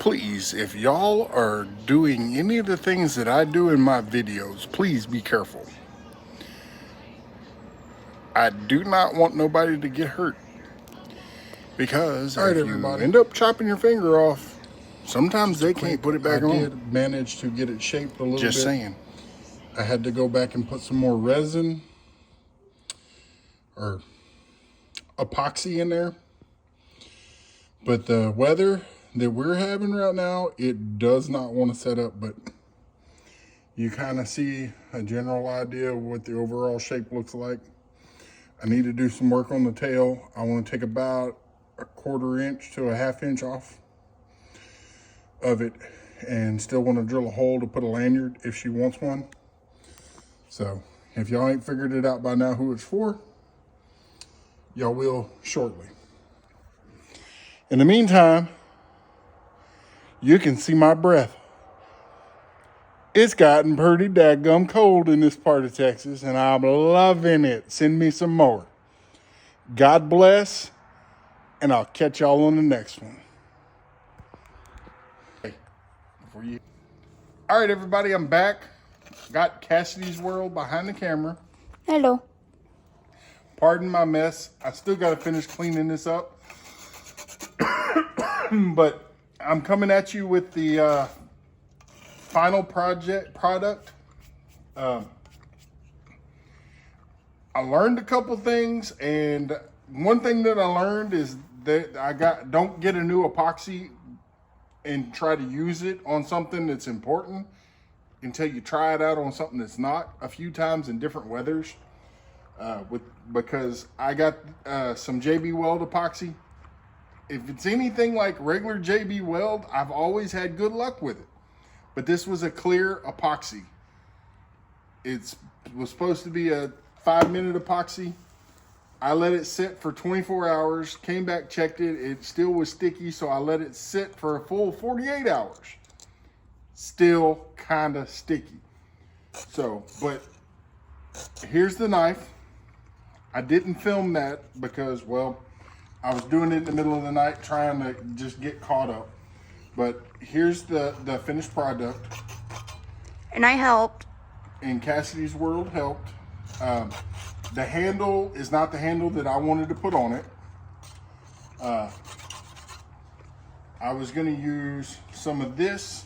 please, if y'all are doing any of the things that I do in my videos, please be careful. I do not want nobody to get hurt. Because if you end up chopping your finger off, sometimes they can't put it back on. I did manage to get it shaped a little bit. Just saying. I had to go back and put some more resin or epoxy in there. But the weather that we're having right now, it does not want to set up, but you kind of see a general idea of what the overall shape looks like. I need to do some work on the tail. I want to take about a 1/4 inch to a 1/2 inch off of it, and still want to drill a hole to put a lanyard if she wants one. So if y'all ain't figured it out by now who it's for, y'all will shortly. In the meantime, you can see my breath. It's gotten pretty dadgum cold in this part of Texas, and I'm loving it. Send me some more. God bless, and I'll catch y'all on the next one. All right, everybody, I'm back. Got Cassidy's World behind the camera. Hello. Pardon my mess. I still got to finish cleaning this up. But I'm coming at you with the final product. I learned a couple things, and one thing that I learned is that don't get a new epoxy and try to use it on something that's important until you try it out on something that's not a few times in different weathers. Because I got some JB Weld epoxy. If it's anything like regular JB Weld, I've always had good luck with it. But this was a clear epoxy. It was supposed to be a 5-minute epoxy. I let it sit for 24 hours, came back, checked it. It still was sticky, so I let it sit for a full 48 hours. Still kind of sticky. So, but here's the knife. I didn't film that because, well, I was doing it in the middle of the night trying to just get caught up. But here's the finished product. And I helped. And Cassidy's World helped. The handle is not the handle that I wanted to put on it. I was going to use some of this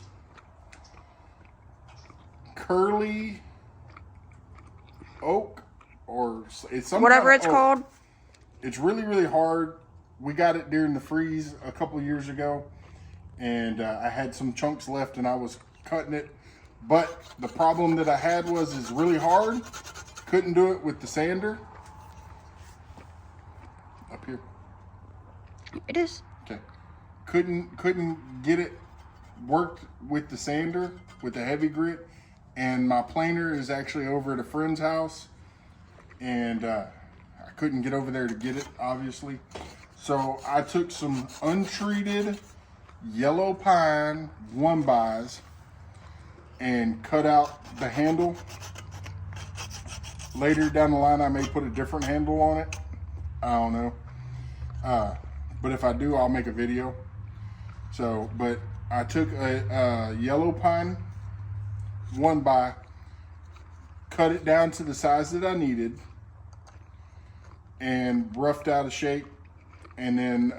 curly oak, or it's some whatever kind of it's oak. called. It's really, really hard. We got it during the freeze a couple of years ago, and I had some chunks left and I was cutting it. But the problem that I had was it's really hard. Couldn't do it with the sander. Up here. It is. Okay. Couldn't get it worked with the sander, with the heavy grit. And my planer is actually over at a friend's house. And I couldn't get over there to get it, obviously. So I took some untreated yellow pine 1-bys and cut out the handle. Later down the line, I may put a different handle on it. I don't know. But if I do, I'll make a video. So, but I took a yellow pine 1-by, cut it down to the size that I needed, and roughed out a shape, and then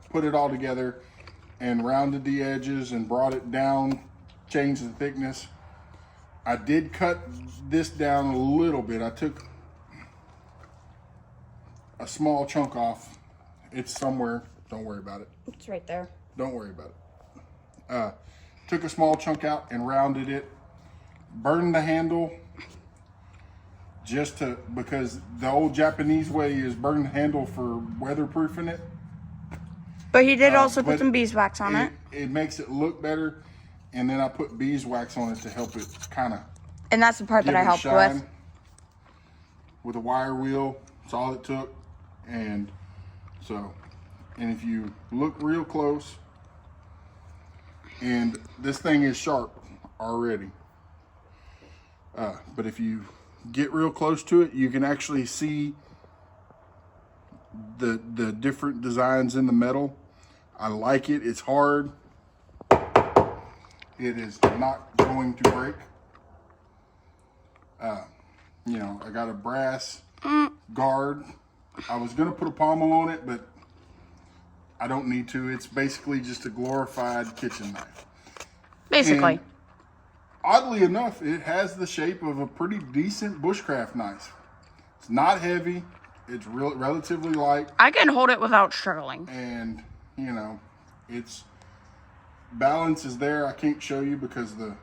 put it all together and rounded the edges and brought it down, changed the thickness. I did cut this down a little bit. I took a small chunk off. It's somewhere. Don't worry about it. It's right there. Don't worry about it. Took a small chunk out and rounded it. Burned the handle because the old Japanese way is burn the handle for weatherproofing it. But he did also put some beeswax on it. It makes it look better. And then I put beeswax on it to help it kind of. And that's the part that I helped with. With a wire wheel, that's all it took. And if you look real close, and this thing is sharp already. But if you get real close to it, you can actually see the different designs in the metal. I like it. It's hard. It is not going to break. You know, I got a brass guard. I was going to put a pommel on it, but I don't need to. It's basically just a glorified kitchen knife. Basically. And oddly enough, it has the shape of a pretty decent bushcraft knife. It's not heavy. It's relatively light. I can hold it without struggling. And, you know, its balance is there. I can't show you because the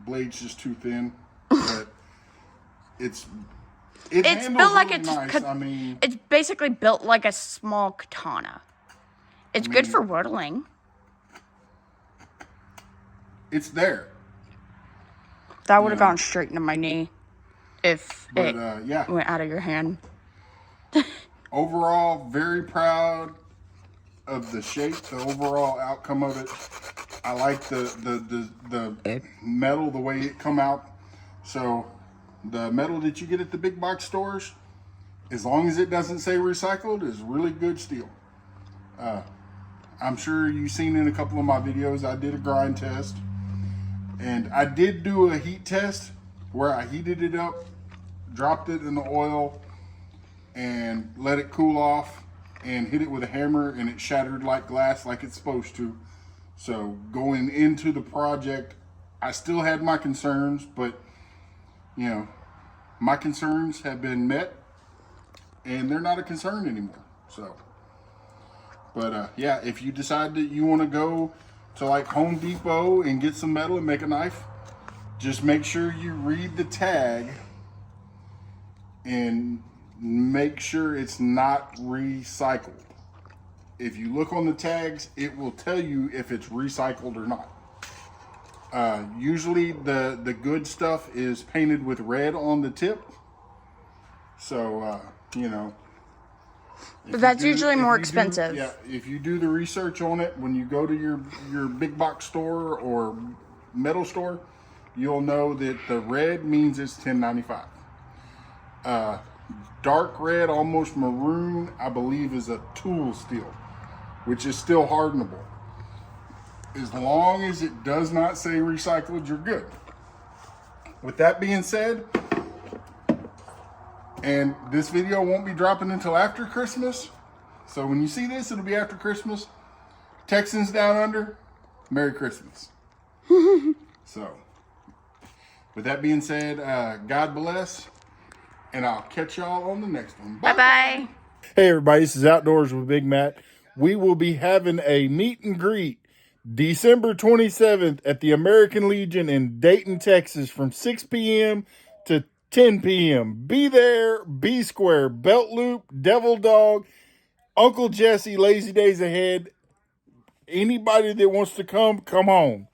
blade's just too thin. But it's built like really it's nice. I mean, it's basically built like a small katana. It's good for whittling. it's there. That would have gone straight into my knee if it yeah. went out of your hand. Overall, very proud of the shape, the overall outcome of it. I like the metal, the way it come out. So the metal that you get at the big box stores, as long as it doesn't say recycled, is really good steel. I'm sure you've seen in a couple of my videos, I did a grind test. And I did do a heat test where I heated it up, dropped it in the oil, and let it cool off, and hit it with a hammer, and it shattered like glass like it's supposed to. So going into the project, I still had my concerns, but you know, my concerns have been met, and they're not a concern anymore. So, but yeah, if you decide that you want to go to like Home Depot and get some metal and make a knife, just make sure you read the tag and make sure it's not recycled. If you look on the tags, it will tell you if it's recycled or not. Usually the good stuff is painted with red on the tip. So, you know. But that's usually more expensive. Yeah, if you do the research on it, when you go to your big box store or metal store, you'll know that the red means it's $10.95. Dark red, almost maroon, I believe is a tool steel, which is still hardenable. As long as it does not say recycled, you're good. With that being said, and this video won't be dropping until after Christmas. So when you see this, it'll be after Christmas. Texans down under, Merry Christmas. So, with that being said, God bless. And I'll catch y'all on the next one. Bye-bye. Hey everybody, this is Outdoors with Big Matt. We will be having a meet and greet December 27th at the American Legion in Dayton, Texas from 6 p.m. to 10 p.m. Be there, be square. Belt Loop, Devil Dog, Uncle Jesse, Lazy Days Ahead. Anybody that wants to come, come home.